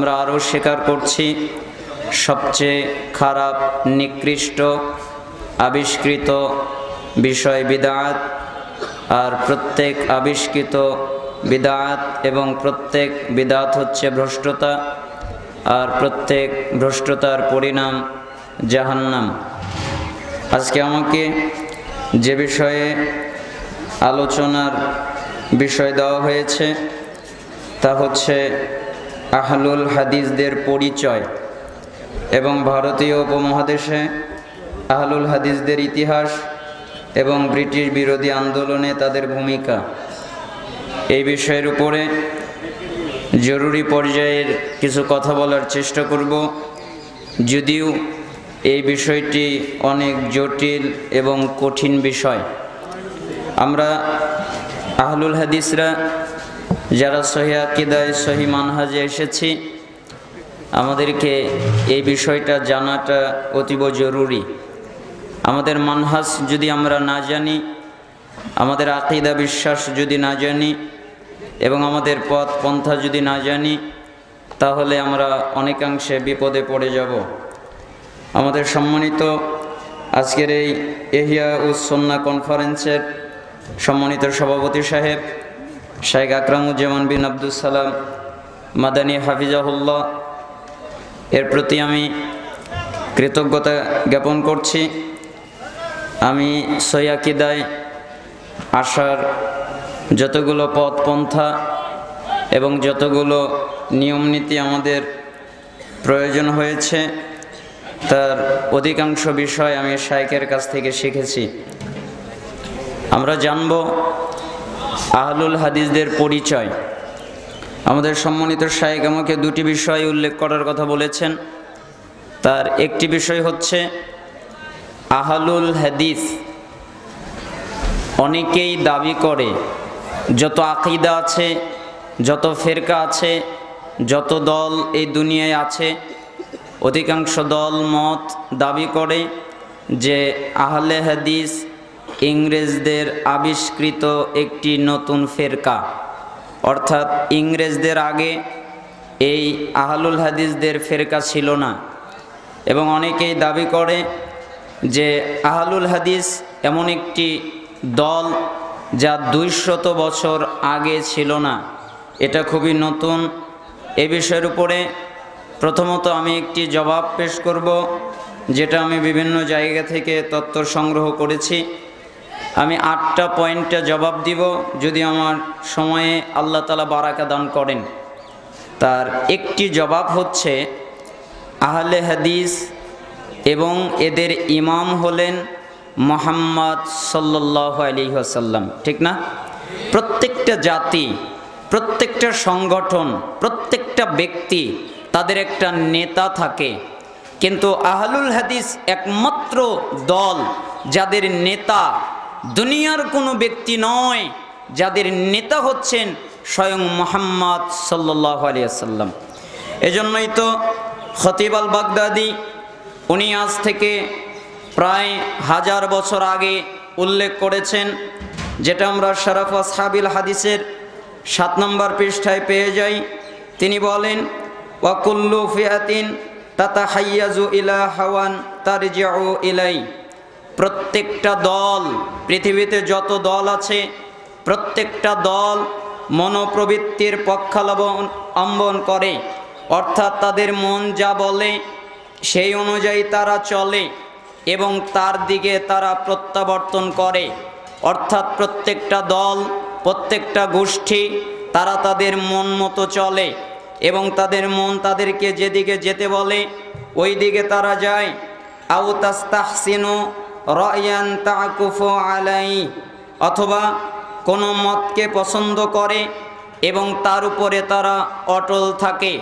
আমরা আরও স্বীকার করছি সবচেয়ে খারাপ নিকৃষ্ট আবিষ্কৃত বিষয় বিদআত, আর প্রত্যেক আবিষ্কৃত বিদআত এবং প্রত্যেক বিদআত হচ্ছে ভ্রষ্টতা, আর প্রত্যেক ভ্রষ্টতার পরিণাম জাহান্নাম। আজকে আমাকে যে বিষয়ে আলোচনার বিষয় দেওয়া হয়েছে তা হচ্ছে আহলুল হাদিসদের পরিচয় এবং ভারতীয় উপমহাদেশে আহলুল হাদিসদের ইতিহাস এবং ব্রিটিশ বিরোধী আন্দোলনে তাদের ভূমিকা। এই বিষয়ের উপরে জরুরি পর্যায়ের কিছু কথা বলার চেষ্টা করব, যদিও এই বিষয়টি অনেক জটিল এবং কঠিন বিষয়। আমরা আহলুল হাদিসরা যারা সহিহ আকীদায় সহিহ মানহাজে এসেছি, আমাদেরকে এই বিষয়টা জানাটা অতীব জরুরি। আমাদের মানহাজ যদি আমরা না জানি, আমাদের আকীদা বিশ্বাস যদি না জানি এবং আমাদের পথ পন্থা যদি না জানি, তাহলে আমরা অনেকাংশে বিপদে পড়ে যাব। আমাদের সম্মানিত আজকের এই ইহয়া উস সুন্নাহ কনফারেন্সের সম্মানিত সভাপতি সাহেব শাইখ আকরামুজ্জামান বিন আব্দুস সালাম মাদানী হাফিজাহুল্লাহ, এর প্রতি আমি কৃতজ্ঞতা জ্ঞাপন করছি। আমি সহিহ আকীদায় আসার যতগুলো পথ পন্থা এবং যতগুলো নিয়মনীতি আমাদের প্রয়োজন হয়েছে, তার অধিকাংশ বিষয় আমি শাইখের কাছ থেকে শিখেছি। আমরা জানব আহলুল হাদিসদের পরিচয়। আমাদের সম্মানিত শাইখ আমাকে দুটি বিষয় উল্লেখ করার কথা বলেছেন। তার একটি বিষয় হচ্ছে আহলুল হাদিস অনেকেই দাবি করে, যত আকীদা আছে, যত ফেরকা আছে, যত দল এই দুনিয়ায় আছে, অধিকাংশ দল মত দাবি করে যে আহলে হাদিস ইংরেজদের আবিষ্কৃত একটি নতুন ফেরকা, অর্থাৎ ইংরেজদের আগে এই আহলুল হাদিসদের ফেরকা ছিল না। এবং অনেকেই দাবি করে যে আহলুল হাদিস এমন একটি দল যা 200 বছর আগে ছিল না, এটা খুবই নতুন। এ বিষয়ের উপরে প্রথমত আমি একটি জবাব পেশ করব, যেটা আমি বিভিন্ন জায়গা থেকে তথ্য সংগ্রহ করেছি। আমি 8টা পয়েন্টে জবাব দিব, যদি আমার সময়ে আল্লাহ তাআলা বারাকা দান করেন। তার একটি জবাব হচ্ছে আহলে হাদিস এবং এদের ইমাম হলেন মুহাম্মদ সাল্লাল্লাহু আলাইহি ওয়াসাল্লাম, ঠিক না? প্রত্যেকটা জাতি, প্রত্যেকটা সংগঠন, প্রত্যেকটা ব্যক্তি তাদের একটা নেতা থাকে, কিন্তু আহলুল হাদিস একমাত্র দল যাদের নেতা দুনিয়ার কোনো ব্যক্তি নয়, যাদের নেতা হচ্ছেন স্বয়ং মুহাম্মদ সাল্লাল্লাহু আলাইহি ওয়াসাল্লাম। এজন্যই তো খতিব আল বাগদাদি উনি আজ থেকে প্রায় 1000 বছর আগে উল্লেখ করেছেন, যেটা আমরা শরফ আসহাবিল হাদিসের 7 নম্বর পৃষ্ঠায় পেয়ে যাই। তিনি বলেন, ওয়া কুল্লু ফিআতিন তাতাহাইয়াজু ইলা হাওয়ান তারজিউ ইলাই। প্রত্যেকটা দল, পৃথিবীতে যত দল আছে, প্রত্যেকটা দল মনোপ্রবৃত্তির পক্ষাবলম্বন করে, অর্থাৎ তাদের মন যা বলে সেই অনুযায়ী তারা চলে এবং তার দিকে তারা প্রত্যাবর্তন করে। অর্থাৎ প্রত্যেকটা দল, প্রত্যেকটা গোষ্ঠী তারা তাদের মন মতো চলে এবং তাদের মন তাদেরকে যেদিকে যেতে বলে ওই দিকে তারা যায়। আও তাস্তাহসিনু রায়ান তাকুফু আলাই, অথবা কোনো মতকে পছন্দ করে এবং তার উপরে তারা অটল থাকে।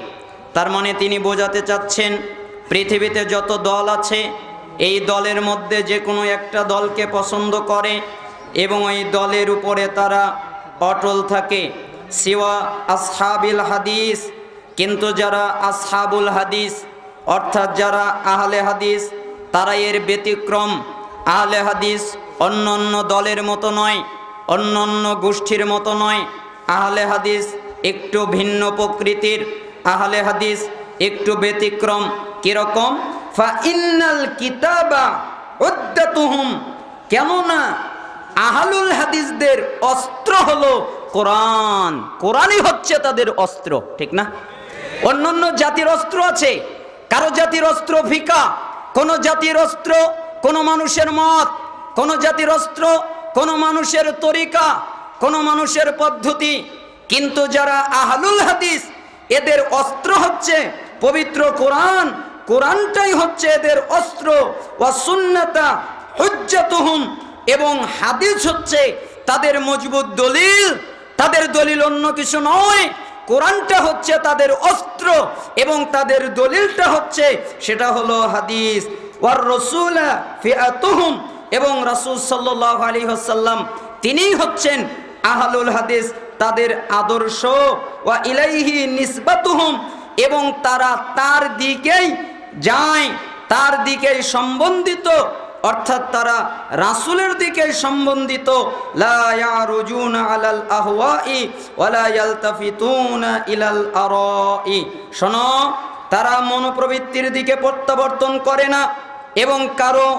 তার মানে তিনি বোঝাতে চাচ্ছেন পৃথিবীতে যত দল আছে, এই দলের মধ্যে যে কোনো একটা দলকে পছন্দ করে এবং এই দলের উপরে তারা অটল থাকে। সিওয়া আসহাবিল হাদিস, কিন্তু যারা আসহাবুল হাদিস অর্থাৎ যারা আহলে হাদিস, তারা এর ব্যতিক্রম। আহলে হাদিস অন্য অন্য দলের মতো নয়, অন্য অন্য গোষ্ঠীর মতো নয়। আহলে হাদিস একটু ভিন্ন প্রকৃতির। আহলে হাদিস একটু ব্যতিক্রম। কিরকম? ফা ইন্নাল কিতাবা উদ্দাতুহুম, কেননা আহলুল হাদিসদের অস্ত্র হলো কোরআন। কোরআনই হচ্ছে তাদের অস্ত্র, ঠিক না? অন্যান্য জাতির অস্ত্র আছে, কারো জাতির অস্ত্র ফিকা, কোন জাতির অস্ত্র কোন মানুষের মত, কোন জাতির অস্ত্র কোন মানুষের তরিকা, কোন মানুষের পদ্ধতি। কিন্তু যারা আহলুল হাদিস এদের অস্ত্র হচ্ছে পবিত্র কোরআন। কোরআনটাই হচ্ছে এদের অস্ত্র। ওয়া সুন্নাতা হুজ্জাতুহুম, এবং হাদিস হচ্ছে তাদের মজবুত দলিল। তাদের দলিল অন্য কিছু নয়, কোরআনটা হচ্ছে তাদের অস্ত্র এবং তাদের দলিলটা হচ্ছে সেটা হলো হাদিস। ওয়ার রাসূলা ফিআতুহুম, এবং রাসূল সাল্লাল্লাহু আলাইহি ওয়াসাল্লাম তিনিই হচ্ছেন আহলুল হাদিস, তাদের আদর্শ। ওয়া ইলাইহি নিসবাতুহুম, এবং তারা তার দিকেই যায়, তার দিকেই সম্বন্ধিত, অর্থাৎ তারা রাসূলের দিকে সম্বন্ধিত। লা ইয়ারুজুনা আলাল আহওয়াই ওয়ালা ইয়ালতাফিতুনা ইলাল আরাই। শোনো, তারা মনোপ্রবৃত্তির দিকে প্রত্যাবর্তন করে না এবং কারো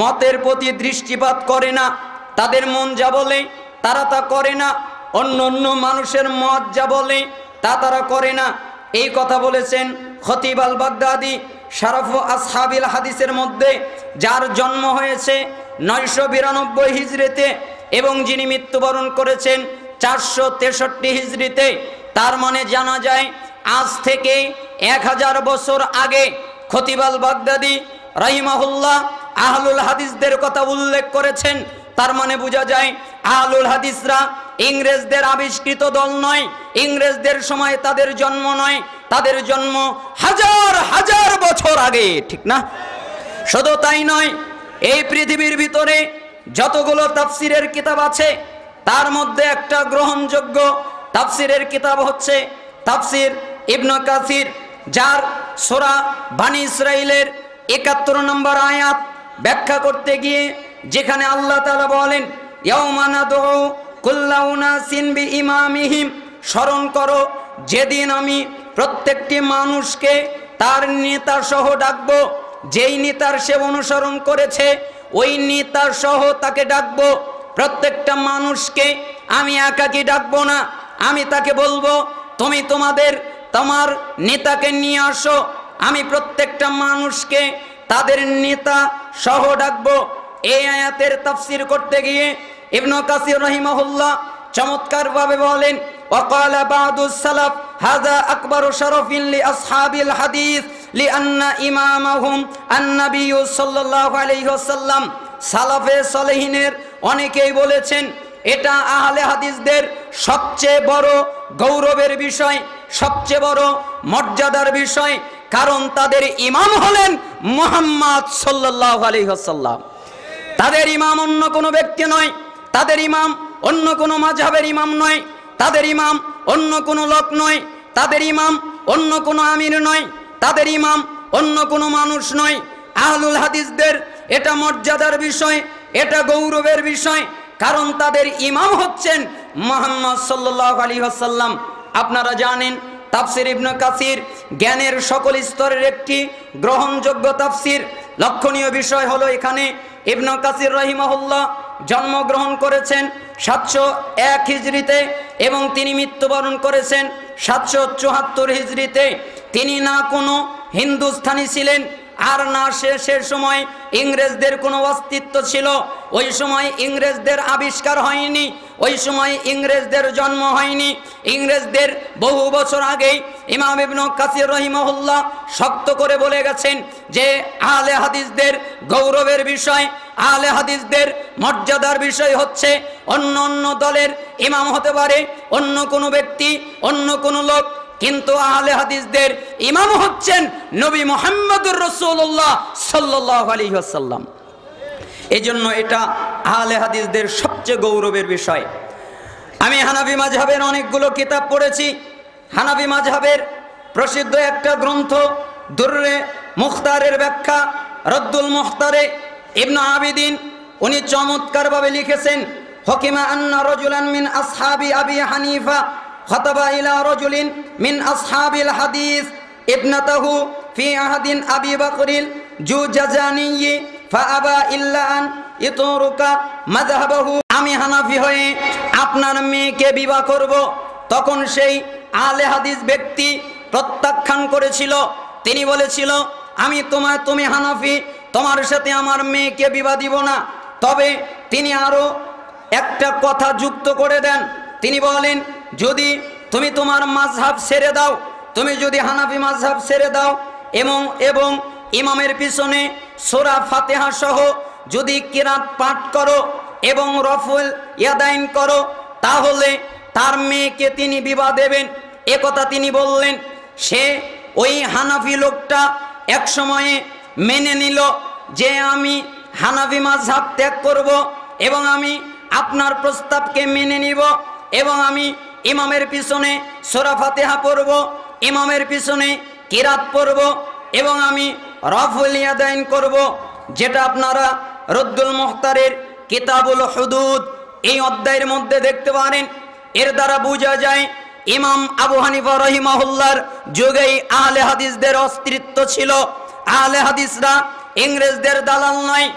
মতের প্রতি দৃষ্টিপাত করে না। তাদের মন যা বলে তারা তা করে না, অন্য অন্য মানুষের মত যা বলে তা তারা করে না। এই কথা বলেছেন খতিব আল বাগদাদি শারাফ আসহাবিল হাদিসের মধ্যে, যার জন্ম হয়েছে 992 হিজরিতে এবং যিনি মৃত্যুবরণ করেছেন 463 হিজরিতে। তার মানে জানা যায় আজ থেকে 1000 বছর আগে খতিব আল বাগদাদি রাহিমাহুল্লাহ আহলুল হাদিসদের কথা উল্লেখ করেছেন। তার মানে বোঝা যায় আহলুল হাদিসরা ইংরেজদের আবিষ্কৃত দল নয়, ইংরেজদের সময় তাদের জন্ম নয়, তাদের জন্ম হাজার হাজার বছর আগে, ঠিক না? শুধু তাই নয়, এই পৃথিবীর ভিতরে যতগুলো তাফসিরের কিতাব আছে তার মধ্যে একটা গ্রহণযোগ্য তাফসিরের কিতাব হচ্ছে তাফসির ইবনে কাসির, যার সূরা বনী ইসরাইলের 71 নম্বর আয়াত ব্যাখ্যা করতে গিয়ে যেখানে আল্লাহ তাআলা বলেন ইয়াউমা নাদউ কুল্লা উনাসিন বিইমামিহিম, স্মরণ করো যেদিন আমি প্রত্যেকটি মানুষকে তার নেতা সহ ডাকবো। যেই নেতার সে অনুসরণ করেছে ওই নেতা সহ তাকে ডাকবো। প্রত্যেকটা মানুষকে আমি একাকি ডাকবো না, আমি তাকে বলবো তুমি তোমার নেতাকে নিয়ে আসো। আমি প্রত্যেকটা মানুষকে তাদের নেতা সহ ডাকবো। এই আয়াতের তাফসীর করতে গিয়ে ইবনে কাসির রাহিমাহুল্লাহ চমৎকার ভাবে বলেন ওয়াকালা বাদুস সালাফ হাযা আকবারু শারাফিন লিআসহাবিল হাদিস লিআন্না ইমামাহুম আন-নবী সাল্লাল্লাহু আলাইহি ওয়াসাল্লাম। সালাফে সালেহিনের অনেকেই বলেছেন এটা আহলে হাদিসদের সবচেয়ে বড় গৌরবের বিষয়, সবচেয়ে বড় মর্যাদার বিষয়, কারণ তাদের ইমাম হলেন মুহাম্মদ সাল্লাল্লাহু আলাইহি ওয়াসাল্লাম। তাদের ইমাম অন্য কোনো ব্যক্তি নয়, তাদের ইমাম অন্য কোনো মাযহাবের ইমাম নয়, তাদের ইমাম অন্য কোনো লোক নয়, তাদের ইমাম অন্য কোনো আমির নয়, তাদের ইমাম অন্য কোনো মানুষ নয়। আহলুল হাদিসদের এটা মর্যাদার বিষয়, এটা গৌরবের বিষয়, কারণ তাদের ইমাম হচ্ছেন মুহাম্মদ সাল্লাল্লাহু আলাইহি ওয়াসাল্লাম। আপনারা জানেন তাফসির ইবনে কাসির জ্ঞানের সকল স্তরের একটি গ্রহণযোগ্য তাফসির। লক্ষণীয় বিষয় হলো এখানে ইবনে কাসির রাহিমাহুল্লাহ জন্মগ্রহণ করেছেন 701 হিজরিতে এবং তিনি মৃত্যুবরণ করেছেন 774 হিজরিতে। তিনি না কোনো হিন্দুস্তানি ছিলেন আর না সে সময় ইংরেজদের কোনো অস্তিত্ব ছিল। ওই সময় ইংরেজদের আবিষ্কার হয়নি, ওই সময় ইংরেজদের জন্ম হয়নি। ইংরেজদের বহু বছর আগেই ইমাম ইবনে কাসির রাহিমাহুল্লাহ শক্ত করে বলে গেছেন যে আহলে হাদিসদের গৌরবের বিষয়, আহলে হাদিসদের মর্যাদার বিষয় হচ্ছে অন্য অন্য দলের ইমাম হতে পারে অন্য কোনো ব্যক্তি, অন্য কোনো লোক, কিন্তু আহলে হাদিসদের ইমাম হচ্ছেন নবী মুহাম্মদুর রাসূলুল্লাহ সাল্লাল্লাহু আলাইহি ওয়াসাল্লাম। এজন্য এটা আহলে হাদিসদের সবচেয়ে গৌরবের বিষয়। আমি হানাফি মাযহাবের অনেকগুলো কিতাব পড়েছি। হানাফি মাযহাবের প্রসিদ্ধ একটা গ্রন্থ দুররে মুখতারের ব্যাখ্যা রদ্দুল মুখতারে ইবনে আবিদিন উনি চমৎকারভাবে লিখেছেন হকিমা আন্না রাজুলান মিন আসহাবি আবি হানিফা খাতাবা ইলা রাজুলিন মিন আসহাবিল হাদিস ইবনাতাহু ফি আহাদিন আবি বকরিল জুজাজানি ফাআবা ইল্লা আন ইতরুকা মাযহাবাহু। আমি হানাফি হয়ে আপনার মেয়েকে বিবাহ করব। তখন সেই আহলে হাদিস ব্যক্তি প্রত্যাখ্যান করেছিল। তিনি বলেছিল, তুমি হানাফি, তোমার সাথে আমার মেয়েকে বিবাহ দিব না। তবে তিনি আরো একটা কথা যুক্ত করে দেন। তিনি বলেন, যদি তুমি তোমার মাযহাব ছেড়ে দাও, তুমি যদি হানাফি মাযহাব ছেড়ে দাও এবং ইমামের পিছনে সূরা ফাতিহা সহ যদি কিরাত পাঠ করো এবং রফুল ইয়াদাইন করো, তাহলে তার মেয়েকে তিনি বিবাহ দেবেন। একথা তিনি বললেন। সে ওই হানাফি লোকটা এক সময়ে মেনে নিল যে আমি হানাফি মাযহাব ত্যাগ করব এবং আমি আপনার প্রস্তাবকে মেনে নিব এবং আমি ইমামের পিছনে সূরা ফাতিহা পড়ব, ইমামের পিছনে কিরাত পড়ব এবং আমি রফুল ইয়াদাইন করব, যেটা আপনারা রদ্দুল মুখতারের কিতাবুল হুদুদ এই অধ্যায়ের মধ্যে দেখতে পারেন। এর দ্বারা বোঝা যায় ইমাম আবু হানিফা রাহিমাহুল্লাহর যুগেই আহলে হাদিসদের অস্তিত্ব ছিল। আহলে হাদিসরা ইংরেজদের দালাল নয়।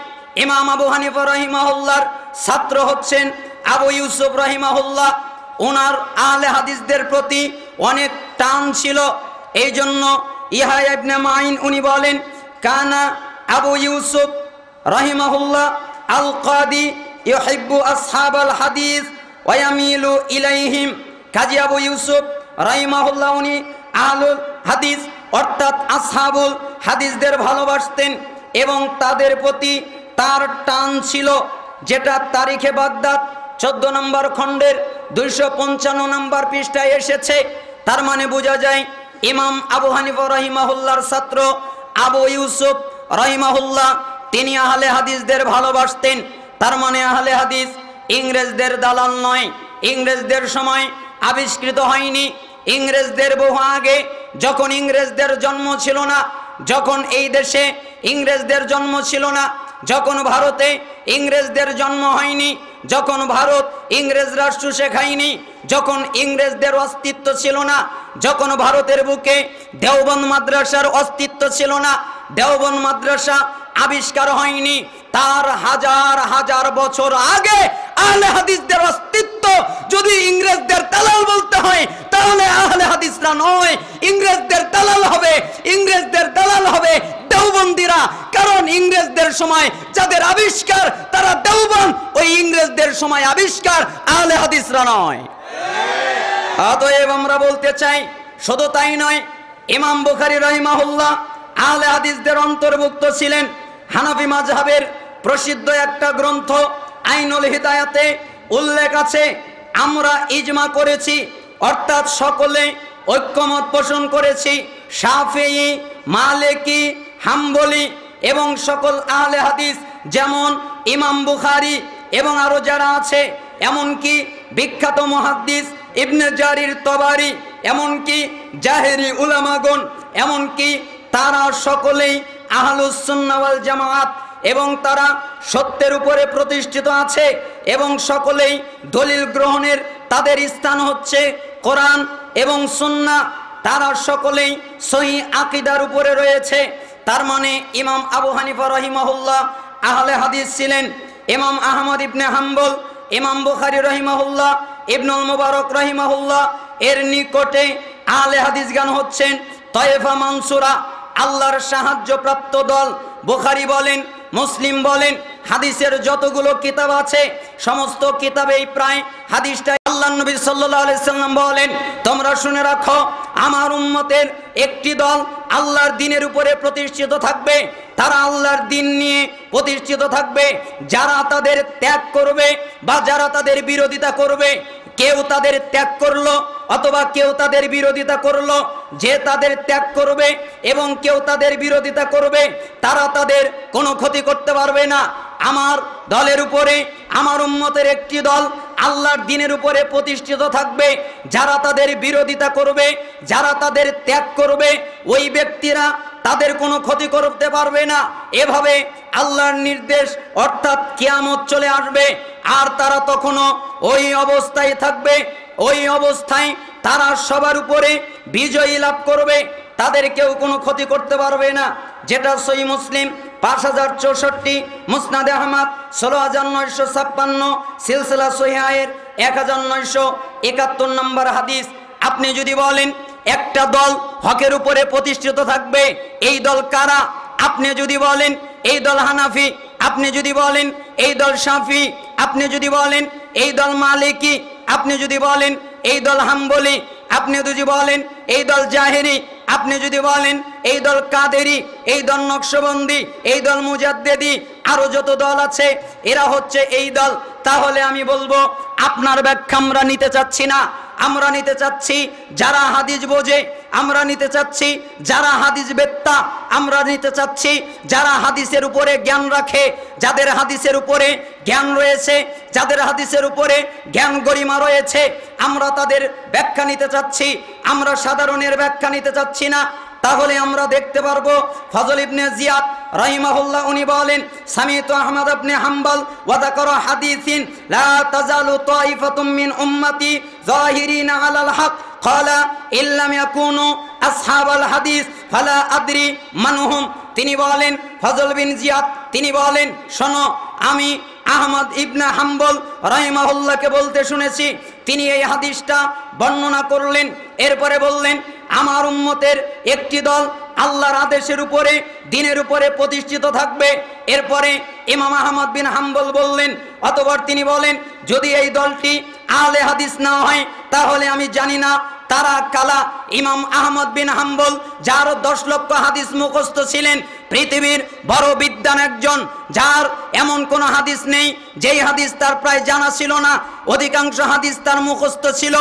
ইমাম আবু হানিফা রাহিমাহুল্লাহর ছাত্র হচ্ছেন আবু ইউসুফ রাহিমাহুল্লাহ। ওনার আহলে হাদিসদের প্রতি অনেক টান ছিল। এই জন্য ইয়াহইয়া ইবনে মাইন উনি বলেন, কানা আবু ইউসুফ রাহিমাহুল্লাহ আল কাদি ইউহিব্বু আসহাবাল হাদিস ওয়া ইয়ামিলু ইলাইহিম। কাজী আবু ইউসুফ রাহিমাহুল্লাহ উনি আহলুল হাদিস অর্থাৎ আসহাবুল হাদিসদের ভালোবাসতেন এবং তাদের প্রতি তার টান ছিল, যেটা তারিখে বাগদাদ 14 নম্বর খণ্ডের 255 নম্বর পৃষ্ঠায় এসেছে। তার মানে বোঝা যায় ইমাম আবু হানিফা রাহিমাহুল্লাহর ছাত্র আবু ইউসুফ রাহিমাহুল্লাহ তিনি আহলে হাদিসদের ভালোবাসতেন। তার মানে আহলে হাদিস ইংরেজদের দালাল নয়। ইংরেজদের সময় আবিষ্কৃত হয়নি। ইংরেজদের বহু আগে, যখন ইংরেজদের জন্ম ছিল না, যখন এই দেশে ইংরেজদের জন্ম ছিল না, যখন ভারতে ইংরেজদের জন্ম হয়নি, যখন ভারত ইংরেজ রাষ্ট্র শেখায়নি, যখন ইংরেজদের অস্তিত্ব ছিল না, যখন ভারতের বুকে দেওবন্দ মাদ্রাসার অস্তিত্ব ছিল না, দেওবন্দ মাদ্রাসা আবিষ্কার হয়নি, তার হাজার হাজার বছর আগে আহলে হাদিসদের অস্তিত্ব যদি ইংরেজদের দালাল বলতে হয়, তাহলে আহলে হাদিসরা নয়, ইংরেজদের দালাল হবে। ইংরেজদের দালাল হবে দেওবন্দিরা। কারণ ইংরেজদের সময় যাদের আবিষ্কার তারা দেওবন্দ, ওই ইংরেজদের সময় আবিষ্কার আহলে হাদিসরা নয়। অতএব আমরা বলতে চাই, শুধু তাই নয়, ইমাম বুখারী রাহিমাহুল্লাহ আহলে হাদিসদের অন্তর্ভুক্ত ছিলেন। হানাফি মাযহাবের প্রসিদ্ধ একটা গ্রন্থ আইনুল হিদায়াতে উল্লেখ আছে, আমরা ইজমা করেছি, অর্থাৎ সকলে ঐক্যমত পোষণ করেছি, শাফিঈ, মালিকি, হাম্বলি এবং সকল আহলে হাদিস, যেমন ইমাম বুখারী এবং আরো যারা আছে, এমনকি বিখ্যাত মুহাদ্দিস ইবনে জারির তবারি, এমনকি জাহেরি উলামাগণ, এমনকি তারা সকলেই আহলুস সুন্নাহ ওয়াল জামাআত এবং তারা সত্যের উপরে প্রতিষ্ঠিত আছে এবং সকলেই দলিল গ্রহণের তাদের স্থান হচ্ছে কোরআন এবং সুন্নাহ। তারা সকলেই সহিহ আকীদার উপরে রয়েছে। তার মানে ইমাম আবু হানিফা রাহিমাহুল্লাহ আহলে হাদিস ছিলেন। ইমাম আহমদ ইবনে হাম্বল, ইমাম বুখারী রাহিমাহুল্লাহ, ইবনুল মুবারক রাহিমাহুল্লাহ এর নিকটে আহলে হাদিসগণ হচ্ছেন তয়েফা মানসুরা, আল্লাহর সাহায্যপ্রাপ্ত দল। বুখারী বলেন, মুসলিম বলেন, হাদিসের যতগুলো কিতাব আছে সমস্ত কিতাবেই প্রায় হাদিসটা আল্লাহর নবী সাল্লাল্লাহু আলাইহি সাল্লাম বলেন, তোমরা শুনে রাখো, আমার উম্মতের একটি দল আল্লাহর দ্বীনের উপরে প্রতিষ্ঠিত থাকবে। তারা আল্লাহর দ্বীন নিয়ে প্রতিষ্ঠিত থাকবে। যারা তাদের ত্যাগ করবে বা যারা তাদের বিরোধিতা করবে, কেউ তাদের ত্যাগ করলো অথবা কেউ তাদের বিরোধিতা করলো, যে তাদের ত্যাগ করবে এবং কেউ তাদের বিরোধিতা করবে, তারা তাদের কোনো ক্ষতি করতে পারবে না। আমার দলের উপরে, আমার উম্মতের একটি দল আল্লাহর দ্বীনের উপরে প্রতিষ্ঠিত থাকবে। যারা তাদের বিরোধিতা করবে, যারা তাদের ত্যাগ করবে, ওই ব্যক্তিরা তাদের কোনো ক্ষতি করতে পারবে না। এভাবে আল্লাহর নির্দেশ অর্থাৎ কিয়ামত চলে আসবে, আর তারা তখনও ওই অবস্থায় থাকবে। ওই অবস্থায় তারা সবার উপরে বিজয়ী লাভ করবে, তাদের কেউ কোনো ক্ষতি করতে পারবে না। যেটা সহিহ মুসলিম 5064, মুসনাদে আহমদ 16956, সিলসিলা সহিহায়ের 1971 নম্বর হাদিস। আপনি যদি বলেন একটা দল হকের উপরে প্রতিষ্ঠিত থাকবে, এই দল কারা? আপনি যদি বলেন এই দল হানাফি, আপনি যদি বলেন এই দল শাফি, আপনি যদি বলেন এই দল মালিকি, আপনি যদি বলেন এই দল হাম্বলি, আপনি যদি বলেন এই দল জাহেরি, আপনি যদি বলেন এই দল কাদেরি, এই দল নকশবন্দি, এই দল মুজাদ্দেদি, আরো যত দল আছে এরা হচ্ছে এই দল। তাহলে আমি বলবো আপনার ব্যাখ্যা আমরা নিতে চাচ্ছি না। আমরা নিতে চাচ্ছি যারা হাদিস বোঝে, আমরা নিতে চাচ্ছি যারা হাদিস বেত্তা, আমরা নিতে চাচ্ছি যারা হাদিসের উপরে জ্ঞান রাখে, যাদের হাদিসের উপরে জ্ঞান রয়েছে, যাদের হাদিসের উপরে জ্ঞান গরিমা রয়েছে, আমরা তাদের ব্যাখ্যা নিতে চাচ্ছি। আমরা সাধারণের ব্যাখ্যা নিতে চাচ্ছি না। তাহলে আমরা দেখতে পারবো ফজল ইবনে জিয়াদ রাহিমাহুল্লাহ উনি বলেন, সামিতু আহমদ ইবনে হাম্বল ওয়া যাকারা হাদিসিন লা তাজালু তাইফাতুম মিন উম্মতি যাহিরিনা আলাল হক ক্বালা ইল্লাম ইয়াকুনু আসহাবাল হাদিস ফালা আদরি মানহুম। তিনি বলেন, ফজল বিন জিয়াদ তিনি বলেন, শোনো, আমি আহমদ ইবনে হাম্বল রাহিমাহুল্লাহকে বলতে শুনেছি, তিনি এই হাদিসটা বর্ণনা করলেন। এরপরে বললেন, আমার উম্মতের একটি দল আল্লাহর আদেশের উপরে, দ্বীনের উপরে প্রতিষ্ঠিত থাকবে। এরপরে ইমাম আহমদ বিন হাম্বল বললেন, অতঃপর তিনি বলেন, যদি এই দলটি আহলে হাদিস না হয় তাহলে আমি জানি না তারা কালা। ইমাম আহমদ বিন হাম্বল, যার 10 লক্ষ হাদিস মুখস্থ ছিলেন, পৃথিবীর বড় বিদ্বান একজন, যার এমন কোন হাদিস নেই যেই হাদিস তার প্রায় জানা ছিল না, অধিকাংশ হাদিস তার মুখস্থ ছিল।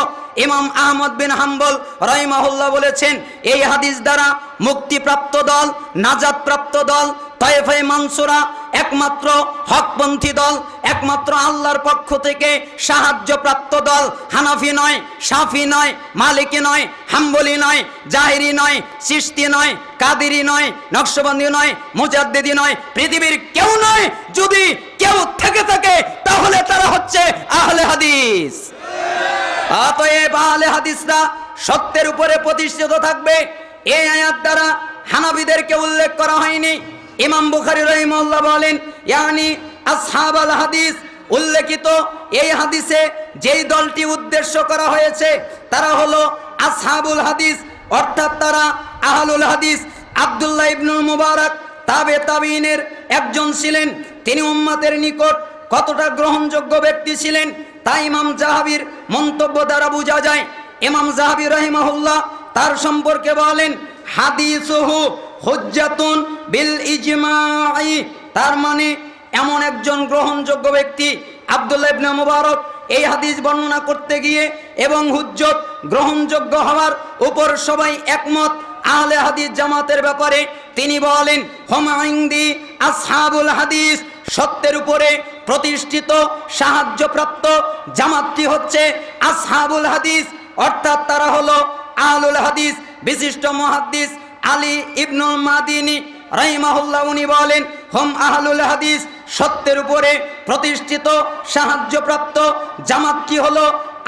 ইমাম আহমদ বিন হাম্বল রাহিমাহুল্লাহ বলেছেন, এই হাদিস দ্বারা মুক্তিপ্রাপ্ত দল, নাজাতপ্রাপ্ত দল তায়েফে মানসুরা একমাত্র হকপন্থী দল, একমাত্র আল্লাহর পক্ষ থেকে সাহায্যপ্রাপ্ত দল। হানাফি নয়, শাফি নয়, মালিকি নয়, হাম্বলি নয়, জাহেরি নয়, চিশতি নয়, কাদেরি নয়, নকশবন্দি নয়, মুজাদ্দিদি নয়, পৃথিবীর কেউ নয়। যদি কেউ থেকে থাকে তাহলে তারা হচ্ছে আহলে হাদিস। অতএব আহলে হাদিসরা সত্যের উপরে প্রতিষ্ঠিত থাকবে। এই আয়াত দ্বারা হানাফিদেরকে উল্লেখ করা হয়নি। ইমাম বুখারী রাহিমাহুল্লাহ বলেন, ইয়ানি আসহাবাল হাদিস, উল্লেখিত এই হাদিসে যেই দলটি উদ্দেশ্য করা হয়েছে তারা হলো আসহাবুল হাদিস, অর্থাৎ তারা আহলুল হাদিস। আব্দুল্লাহ ইবনুল মুবারক তাবে তাবিনের একজন ছিলেন। তিনি উম্মতের নিকট কতটা গ্রহণযোগ্য ব্যক্তি ছিলেন তা ইমাম যাহাবির মন্তব্য দ্বারা বোঝা যায়। ইমাম যাহাবি রাহিমাহুল্লাহ তার সম্পর্কে বলেন, হাদিসুহু হুজ্জাতুন বিল ইজমাই, তার মানে এমন একজন গ্রহণযোগ্য ব্যক্তি। আব্দুল্লাহ ইবনে মুবারক এই হাদিস বর্ণনা করতে গিয়ে এবং হুজ্জত গ্রহণযোগ্য হওয়ার উপর সবাই একমত আহলে হাদিস জামাতের ব্যাপারে। তিনি বলেন, হুম ইনদি আসহাবুল হাদিস, সত্যের উপরে প্রতিষ্ঠিত সাহায্যপ্রাপ্ত জামাতটি হচ্ছে আসহাবুল হাদিস, অর্থাৎ তারা হলো আহলুল হাদিস। বিশিষ্ট মুহাদ্দিস আলী ইবনুল মাদিনী রাহিমাহুল্লাহ উনি বলেন, হুম আহলুল হাদিস, সত্যের উপরে প্রতিষ্ঠিত সাহায্যপ্রাপ্ত জামাতটি হলো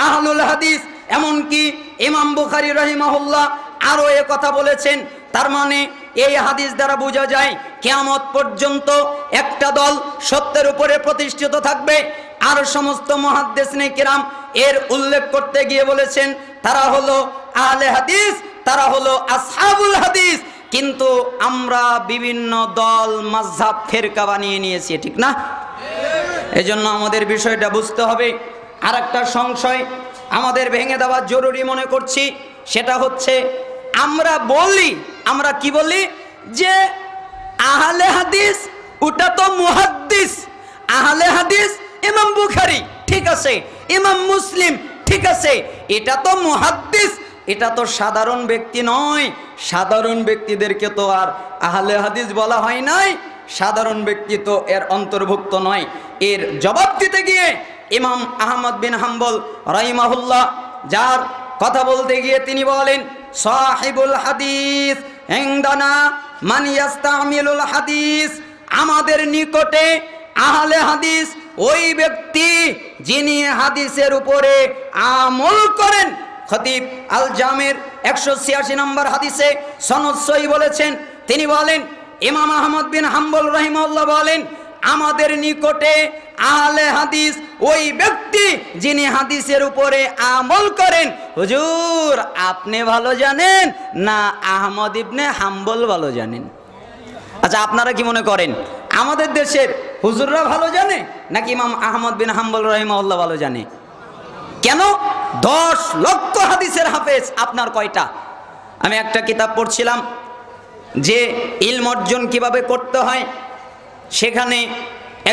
আহলুল হাদিস। এমনকি ইমাম বুখারী রাহিমাহুল্লাহ আরও এ কথা বলেছেন। তার মানে এই হাদিস দ্বারা বোঝা যায় কিয়ামত পর্যন্ত একটা দল সত্যের উপরে প্রতিষ্ঠিত থাকবে। আর সমস্ত মুহাদ্দিসিনে কিরাম এর উল্লেখ করতে গিয়ে বলেছেন তারা হলো আহলে হাদিস, তারা হলো আসহাবুল হাদিস। কিন্তু আমরা বিভিন্ন দল, মাযহাব, ফিরকা বানিয়ে নিয়েছি, ঠিক না? এজন্য আমাদের বিষয়টা বুঝতে হবে। আর একটা সংশয় আমাদের ভেঙে দেওয়া জরুরি মনে করছি, সেটা হচ্ছে আমরা বলি, আমরা কি বলি যে আহলে হাদিস ওটা তো মুহাদ্দিস, আহলে হাদিস ইমাম বুখারী, ঠিক আছে, ইমাম মুসলিম, ঠিক আছে, এটা তো মুহাদ্দিস, এটা তো সাধারণ ব্যক্তি নয়। সাধারণ ব্যক্তিদেরকে তো আর আহলে হাদিস বলা হয় নাই, সাধারণ ব্যক্তি তো এর অন্তর্ভুক্ত নয়। এর জবাব দিতে গিয়ে ইমাম আহমদ বিন হাম্বল রাহিমাহুল্লাহ যার কথা বলতে গিয়ে তিনি বলেন, সাহিবুল হাদিস ইনদানা মান ইস্তামিলুল হাদিস, আমাদের নিকটে আহলে হাদিস ওই ব্যক্তি যিনি হাদিসের উপরে আমল করেন। খতিব আল জামের 186 নম্বর হাদিসে সনদ সহি বলেছেন। তিনি বলেন, ইমাম আহমদ বিন হাম্বল রাহিমাহুল্লাহ বলেন, আমাদের নিকটে আহলে হাদিস ওই ব্যক্তি যিনি হাদিসের উপরে আমল করেন। হুজুর আপনি ভালো জানেন না আহমদ ইবনে হাম্বল ভালো জানেন? আচ্ছা আপনারা কি মনে করেন আমাদের দেশের হুজুররা ভালো জানে নাকি ইমাম আহমদ বিন হাম্বল রাহিমাহুল্লাহ ভালো জানে? কেন? 10 লক্ষ হাদিসের হাফেজ আপনার কয়টা? আমি একটা কিতাব পড়ছিলাম যে ইলম অর্জন কিভাবে করতে হয়, সেখানে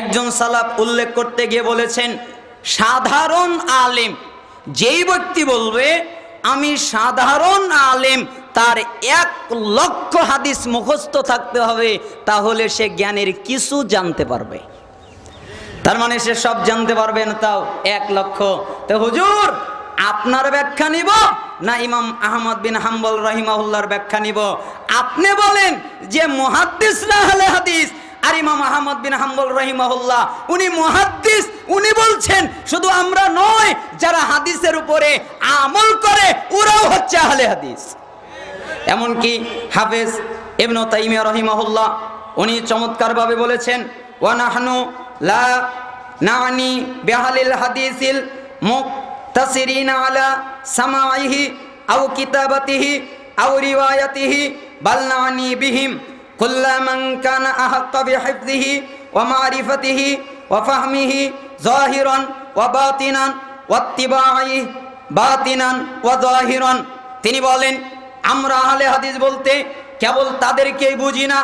একজন সালাফ উল্লেখ করতে গিয়ে বলেছেন, সাধারণ আলেম যেই ব্যক্তি বলবে আমি সাধারণ আলেম, তার 1 লক্ষ হাদিস মুখস্থ থাকতে হবে, তাহলে সে জ্ঞানের কিছু জানতে পারবে। তার মানে সে সব জানতে পারবে না, তাও 1 লক্ষ। তো হুজুর আপনার ব্যাখ্যা নিব না ইমাম আহমদ বিন হাম্বল রাহিমাহুল্লাহর ব্যাখ্যা নিব? আপনি বলেন যে মুহাদ্দিসরা আহলে হাদিস, আর ইমাম আহমদ বিন হাম্বল রাহিমাহুল্লাহ উনি মুহাদ্দিস, উনি বলছেন শুধু আমরা নয়, যারা হাদিসের উপরে আমল করে ওরাও হচ্ছে আহলে হাদিস। এমনকি হাফেজ ইবনে তাইমিয়া রাহিমাহুল্লাহ উনি চমৎকারভাবে বলেছেন, ওয়া নাহনু লা নানি বিআহলিল হাদিসিল মুক্তাসিরিনা আলা সামাইহি আও কিতাবাতিহি আও রিওয়ায়াতিহি বাল নানি বিহিম কুল্লা মান কানা আহাক্কা বিহিফযিহি ওয়া মারিফাতিহি ওয়া ফাহমিহি যাহিরান ওয়া বাতিনান ওয়াত্তিবাঈ বাতিনান ওয়া যাহিরান। তিনি বলেন, আমরা আহলে হাদিস বলতে কেবল তাদেরকেই বুঝি না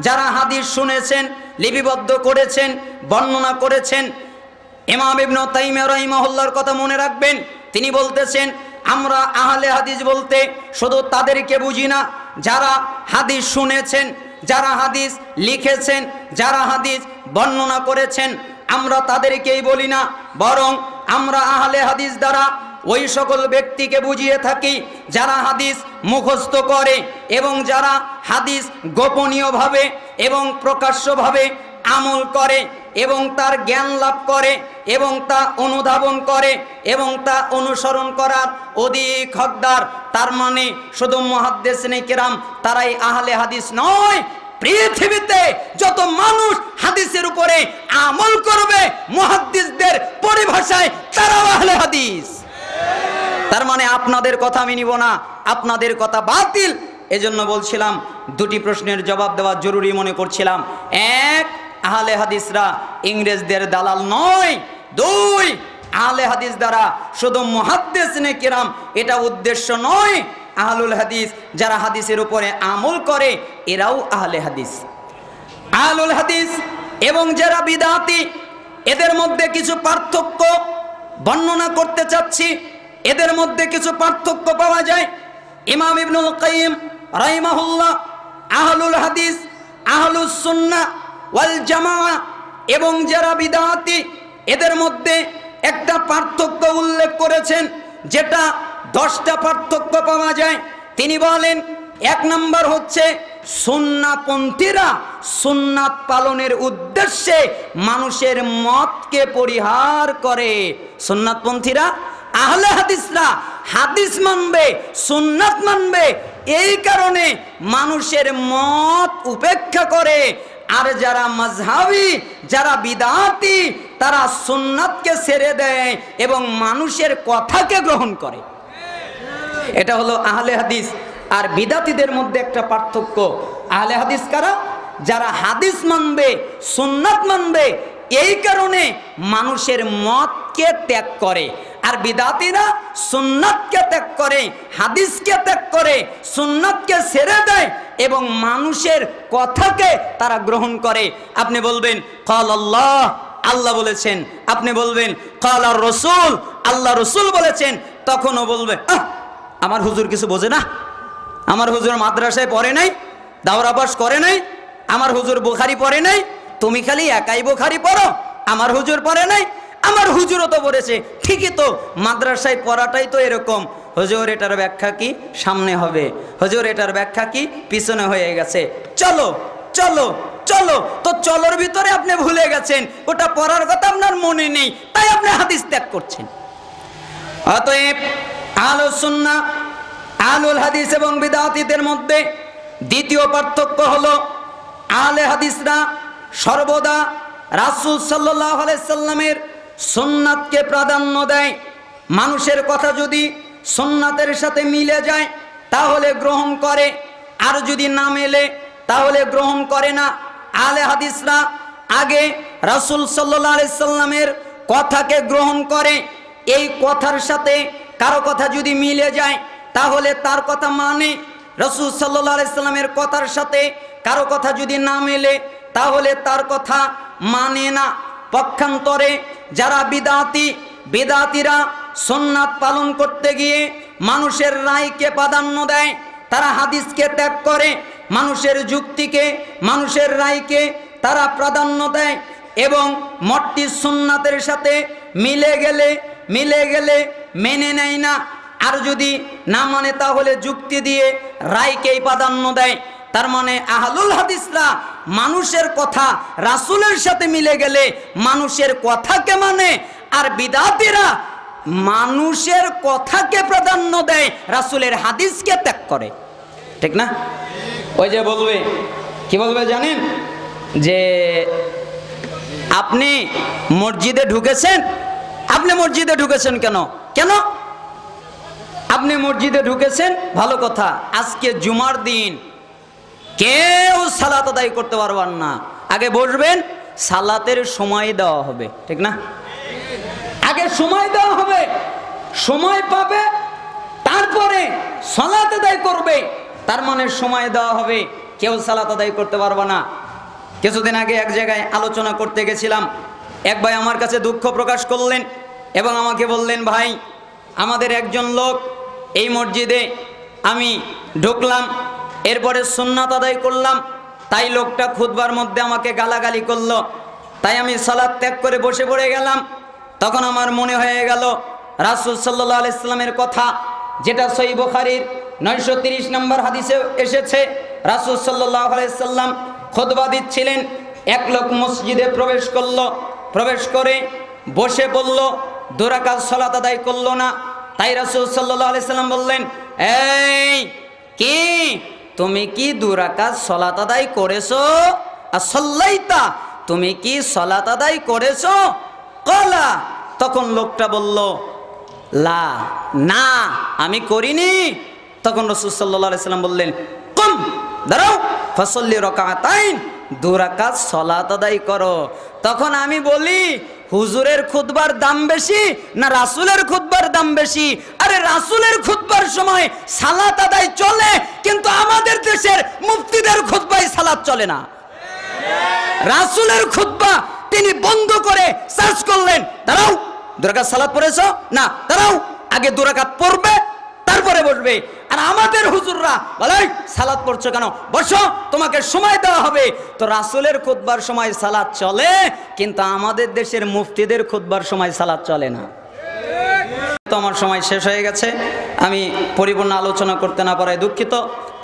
যারা হাদিস শুনেছেন, লিপিবদ্ধ করেছেন, বর্ণনা করেছেন। ইমাম ইবনে তাইমিয়া রাহিমাহুল্লাহর কথা মনে রাখবেন, তিনি বলতেছেন আমরা আহলে হাদিস বলতে শুধু তাদেরকে বুঝি না যারা হাদিস শুনেছেন, যারা হাদিস লিখেছেন, যারা হাদিস বর্ণনা করেছেন, আমরা তাদেরকেই বলি না, বরং আমরা আহলে হাদিস দ্বারা ওই সকল ব্যক্তিকে বুঝিয়ে থাকি যারা হাদিস মুখস্থ করে এবং যারা হাদিস গোপনীয়ভাবে এবং প্রকাশ্যভাবে আমল করে এবং তার জ্ঞান লাভ করে এবং তা অনুধাবন করে এবং তা অনুসরণ করার অধিক হকদার। তার মানে শুধু মুহাদ্দিসিনে কেরাম তারাই আহলে হাদিস নয়, পৃথিবীতে যত মানুষ হাদিসের উপরে আমল করবে মুহাদ্দিসদের পরিভাষায় তারাও আহলে হাদিস। তার মানে আপনাদের কথা আমি নিব না, আপনাদের কথা বাতিল। এজন্য বলছিলাম 2টি প্রশ্নের জবাব দেওয়া জরুরি মনে করছিলাম। 1, আহলে হাদিসরা ইংরেজদের দালাল নয়। 2, আহলে হাদিস দ্বারা শুধু মুহাদ্দিসিনে কিরাম এটা উদ্দেশ্য নয়, আহলুল হাদিস যারা হাদিসের উপরে আমল করে এরাও আহলে হাদিস। আহলুল হাদিস এবং যারা বিদআতি এদের মধ্যে কিছু পার্থক্য বর্ণনা করতে চাচ্ছি। এদের মধ্যে কিছু পার্থক্য পাওয়া যায়। ইমাম ইবনুল কাইয়িম রাহিমাহুল্লাহ আহলুল হাদিস, আহলুস সুন্নাহ ওয়াল জামাআহ এবং যারা বিদআতি এদের মধ্যে একটা পার্থক্য উল্লেখ করেছেন, যেটা 10টা পার্থক্য পাওয়া যায়। তিনি বলেন 1 নম্বর হচ্ছে সুন্নাহপন্থীরা সুন্নাত পালনের উদ্দেশ্যে মানুষের মতকে পরিহার করে। সুন্নাতপন্থীরা আহলে হাদিসরা হাদিস মানবে, সুন্নাত মানবে, এই কারণে মানুষের মত উপেক্ষা করে। আর যারা মাযহাবী, যারা বিদআতি, তারা সুন্নাতকে ছেড়ে দেয় এবং মানুষের কথাকে গ্রহণ করে। এটা হলো আহলে হাদিস আর বিদআতিদের মধ্যে একটা পার্থক্য। আহলে হাদিস কারা? যারা হাদিস মানবে, সুন্নাত মানবে, এই কারণে মানুষের মতকে ত্যাগ করে। আর বিদআতিরা সুন্নাতকে ত্যাগ করে, হাদিসকে ত্যাগ করে, সুন্নাতকে ছেড়ে দেয় এবং মানুষের কথাকে তারা গ্রহণ করে। আপনি বলবেন ক্বাল আল্লাহ, আল্লাহ বলেছেন। আপনি বলবেন ক্বাল আর রাসূল, আল্লাহ রাসূল বলেছেন। তখনও বলবে আমার হুজুর কিছু বোঝে না, আমার হুজুর মাদ্রাসায় পড়ে নাই, দাওরা পাস করে নাই, আমার হুজুর বুখারী পড়ে নাই, তুমি খালি একাই বুখারী পড়ো, আমার হুজুর পড়ে নাই, আমার হুজুরও তো পড়েছে। ঠিকই তো, মাদ্রাসায় পড়াটাই তো এরকম। হুজুর এটার ব্যাখ্যা কি? সামনে হবে। হুজুর এটার ব্যাখ্যা কি? পিছনে হয়ে গেছে। চলো চলো চলো, তো চলোর ভিতরে আপনি ভুলে গেছেন ওটা পড়ার কথা আপনার মনে নেই, তাই আপনি হাদিস ত্যাগ করছেন। অতএব আহলুস সুন্নাহ, আহলুল হাদিস এবং বিদআতীদের মধ্যে দ্বিতীয় পার্থক্য হলো আহলে হাদিসরা সর্বদা রাসূল সাল্লাল্লাহু আলাইহি সাল্লামের সুন্নাতকে প্রাধান্য দেয়। মানুষের কথা যদি সুন্নাতের সাথে মিলে যায় তাহলে গ্রহণ করে, আর যদি না মেলে তাহলে গ্রহণ করে না। আহলে হাদিসরা আগে রাসূল সাল্লাল্লাহু আলাইহি সাল্লামের কথাকে গ্রহণ করে, এই কথার সাথে কারো কথা যদি মিলে যায় তাহলে তার কথা মানে। রাসূল সাল্লাল্লাহু আলাইহি সাল্লামের কথার সাথে কারো কথা যদি না মেলে তাহলে তার কথা মানে না। পক্ষান্তরে যারা বিদআতীরা সুন্নাত পালন করতে গিয়ে মানুষের রায়কে প্রাধান্য দেয়, তারা হাদিসকে ত্যাগ করে, মানুষের যুক্তিকে, মানুষের রায়কে তারা প্রাধান্য দেয় এবং মতটি সুন্নাতের সাথে মিলে গেলে মেনে নেয় না, আর যদি না মানে তাহলে যুক্তি দিয়ে রায়কেই প্রাধান্য দেয়। তার মানে আহলুল হাদিসরা মানুষের কথা রাসূলের সাথে মিলে গেলে মানুষের কথাকে মানে, আর বিদআতীরা মানুষের কথাকে প্রাধান্য দেয়, রাসূলের হাদিসকে ত্যাগ করে। ঠিক না? ওই যে বলবে, কি বলবে জানেন, যে আপনি মসজিদে ঢুকেছেন, আপনি মসজিদে ঢুকেছেন কেন আপনি মসজিদে ঢুকেছেন, ভালো কথা, আজকে জুমার দিন কেউ সালাত আদায় করতে পারবেন না, আগে বসবেন, সালাতের সময় দেওয়া হবে। ঠিক না? আগে সময় দেওয়া হবে, সময় পাবে, তারপরে সালাত আদায় করবে। তার মানে সময় দেওয়া হবে, কেউ সালাত আদায় করতে পারবে না। কিছুদিন আগে এক জায়গায় আলোচনা করতে গেছিলাম, এক ভাই আমার কাছে দুঃখ প্রকাশ করলেন এবং আমাকে বললেন, ভাই আমাদের একজন লোক এই মসজিদে আমি ঢুকলাম, এরপরে সুন্নাত আদায় করলাম, তাই লোকটা খুতবার মধ্যে আমাকে গালাগালি করলো, তাই আমি সালাত ত্যাগ করে বসে পড়ে গেলাম। তখন আমার মনে হয়ে গেল রাসূল সাল্লাল্লাহু আলাইহি সাল্লামের কথা, যেটা সহিহ বুখারীর 930 নম্বর হাদিসে এসেছে। রাসূল সাল্লাল্লাহু আলাইহি সাল্লাম খুতবা দিচ্ছিলেন, এক লোক মসজিদে প্রবেশ করলো, প্রবেশ করে বসে পড়ল, 2 রাকাত সালাত আদায় করলো না। তাই রাসূল সাল্লাল্লাহু আলাইহি সাল্লাম বললেন, এই কি তুমি কি 2 রাকাত সালাত আদায় করেছো? আসল্লাইতা, তুমি কি সালাত আদায় করেছো? ক্বালা, তখন লোকটা বলল, লা, না আমি করিনি। তখন রাসূল সাল্লাল্লাহু আলাইহি সাল্লাম বললেন, কুম, দাঁড়াও, ফাসাল্লি রাকাতাইন, 2 রাকাত সালাত আদায় করো। তখন আমি বলি, হুজুরের খুতবার দাম বেশি না রাসূলের খুতবার দাম বেশি? আরে রাসূলের খুতবার সময় সালাত আদায় চলে, কিন্তু আমাদের দেশের মুফতিদের খুতবায় সালাত চলে না। রাসূলের খুতবা তিনি বন্ধ করে সার্চ করলেন, দাঁড়াও 2 রাকাত সালাত পড়েছো? না, দাঁড়াও, আগে 2 রাকাত পড়বে তারপরে বসবে। আর আমাদের হুজুররা বলে, সালাত পড়ছো কেন? বসো, তোমাকে সময় দেওয়া হবে। তো রাসূলের খুতবার সময় সালাত চলে, কিন্তু আমাদের দেশের মুফতিদের খুতবার সময় সালাত চলে না। তো আমার সময় শেষ হয়ে গেছে, আমি পরিপূর্ণ আলোচনা করতে না পারায় দুঃখিত,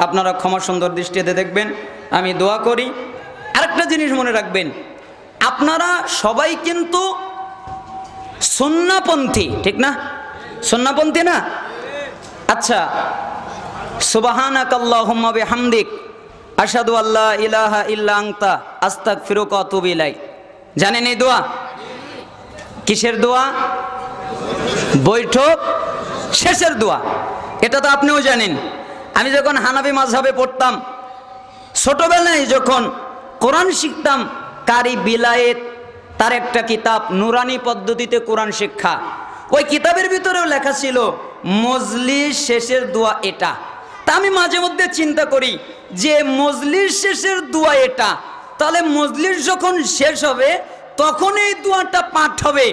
আপনারা ক্ষমা সুন্দর দৃষ্টিতে দেখবেন। আমি দোয়া করি। আরেকটা জিনিস মনে রাখবেন, আপনারা সবাই কিন্তু সুন্নাপন্থী, ঠিক না? সুন্নাপন্থী না? আচ্ছা, সুবহানাকাল্লাহুম্মা বিহামদিক আশহাদু আল্লা ইলাহা ইল্লা আনতা আস্তাগফিরুকা ওয়া আতুবু ইলাইক। জানেন এই দোয়া? কিসের দোয়া? বৈঠক শেষের দোয়া। এটা তো আপনিও জানেন। আমি যখন হানাফি মাযহাবে পড়তাম, ছোটবেলায় যখন কোরআন শিখতাম, কারি বিলায়েত তার একটা কিতাব, নুরানি পদ্ধতিতে কোরআন শিক্ষা, ওই কিতাবের ভিতরেও লেখা ছিল মজলিস শেষের দোয়া এটা। তা আমি মাঝে মধ্যে চিন্তা করি যে মজলিস শেষের দোয়া এটা, তাহলে মজলিস যখন শেষ হবে তখন এই দোয়াটা পাঠ হবে।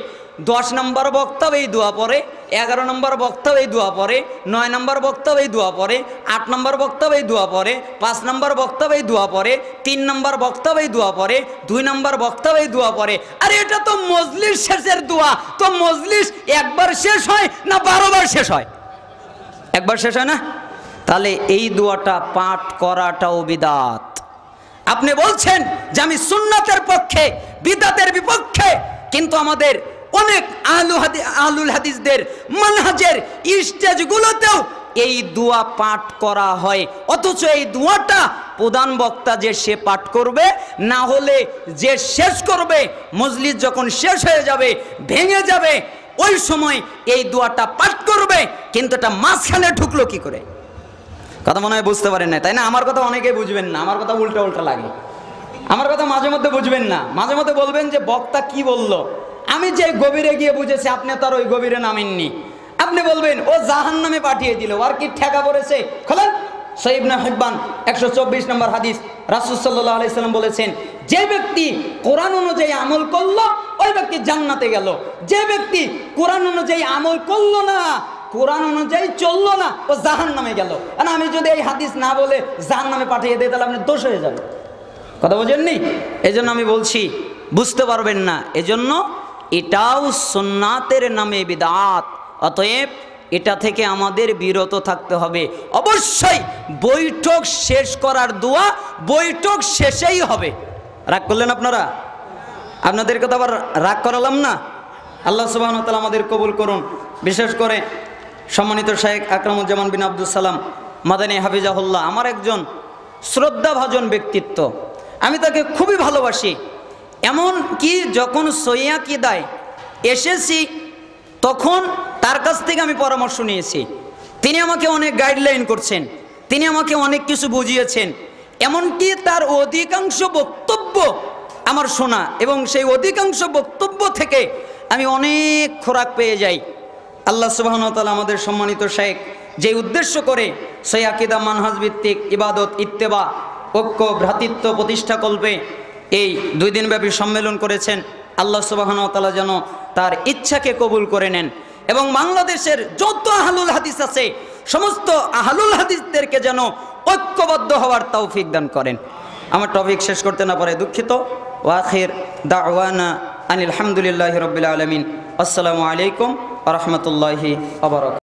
10 নম্বর বক্তাও এই দোয়া পড়ে, 11 নম্বর বক্তাও এই দোয়া পড়ে, 9 নম্বর বক্তাও এই দোয়া পড়ে, 8 নম্বর বক্তাও এই দোয়া পড়ে, 5 নম্বর বক্তাও এই দোয়া পড়ে, 3 নম্বর বক্তাও এই দোয়া পড়ে, 2 নম্বর বক্তাও এই দোয়া পড়ে। আর এটা তো মজলিস শেষের দোয়া। তো মজলিস একবার শেষ হয় না 12 বার শেষ হয়? একবার শেষ হয় না? তাহলে এই দোয়াটা পাঠ করাটাও বিদআত। আপনি বলছেন যে আমি সুন্নাতের পক্ষে, বিদআতের বিপক্ষে, কিন্তু আমাদের অনেক আহলুল হাদিসদের মানহাজের স্টেজগুলোতেও এই দোয়া পাঠ করা হয়, অথচ এই দোয়াটা প্রধান বক্তা যে সে পাঠ করবে, না হলে যে শেষ করবে, মজলিস যখন শেষ হয়ে যাবে, ভেঙে যাবে, ওই সময় এই দোয়াটা পাঠ করবে। কিন্তু এটা মাঝখানে ঢুকলো কি করে? কথা মনে হয় বুঝতে পারেন না, তাই না? আমার কথা অনেকেই বুঝবেন না, আমার কথা উল্টা উল্টা লাগে। আমার কথা মাঝে মধ্যে বুঝবেন না, মাঝে মধ্যে বলবেন যে বক্তা কি বলল, আমি যে গভীরে গিয়ে বুঝেছি আপনি তো আর ওই গভীরে নামেননি। আপনি বলবেন ও জাহান্নামে পাঠিয়ে দিল, আর কি ঠেকা পড়েছে। খোলেন সহিহ ইবনে হিব্বান 124 নম্বর হাদিস, রাসূল সাল্লাল্লাহু আলাইহি সাল্লাম বলেছেন, যে ব্যক্তি কোরআন অনুযায়ী আমল করলো ওই ব্যক্তি জান্নাতে গেল, যে ব্যক্তি কোরআন অনুযায়ী আমল করলো না, কোরআন অনুযায়ী চললো না, ও জাহান্নামে গেল। আর আমি যদি এই হাদিস না বলে জাহান্নামে পাঠিয়ে দিই তাহলে আপনি দোষ হয়ে যাবে। কথা বোঝেননি? এই জন্য আমি বলছি, বুঝতে পারবেন না, এজন্য এটাও সুন্নাতের নামে বিদআত। অতএব এটা থেকে আমাদের বিরত থাকতে হবে। অবশ্যই বৈঠক শেষ করার দোয়া বৈঠক শেষেই হবে। রাগ করলেন আপনারা? আপনাদেরকে তো আবার রাগ করালাম না। আল্লাহ সুবহানাহু ওয়া তাআলা আমাদের কবুল করুন। বিশেষ করে সম্মানিত শাইখ আকরামুজ্জামান বিন আব্দুল সালাম মাদানী হাফিজাহুল্লাহ আমার একজন শ্রদ্ধাভাজন ব্যক্তিত্ব, আমি তাকে খুবই ভালোবাসি। এমন কি যখন সহিহ আকীদায় এসেছি তখন তার কাছ থেকে আমি পরামর্শ নিয়েছি। তিনি আমাকে অনেক গাইডলাইন করছেন, তিনি আমাকে অনেক কিছু বুঝিয়েছেন। এমনকি তার অধিকাংশ বক্তব্য আমার শোনা, এবং সেই অধিকাংশ বক্তব্য থেকে আমি অনেক খোরাক পেয়ে যাই। আল্লাহ সুবহানাহু ওয়া তাআলা আমাদের সম্মানিত শাইখ যে উদ্দেশ্য করে সহিহ আকীদা মানহাজ ভিত্তিক ইবাদত, ইত্তেবা, ঐক্য, ভ্রাতৃত্ব প্রতিষ্ঠাকল্পে এই 2 দিনব্যাপী সম্মেলন করেছেন, আল্লাহ সুবহানাহু ওয়া তাআলা যেন তার ইচ্ছাকে কবুল করে নেন এবং বাংলাদেশের যত আহলুল হাদিস আছে সমস্ত আহলুল হাদিসদেরকে যেন ঐক্যবদ্ধ হওয়ার তৌফিক দান করেন। আমার টপিক শেষ করতে না পারে দুঃখিত। ওয়া আখির দাওয়ানা আনিল হামদুলিল্লাহি রাব্বিল আলামিন। আসসালামু আলাইকুম ওয়া রাহমাতুল্লাহি ওয়া বারাকাতুহু।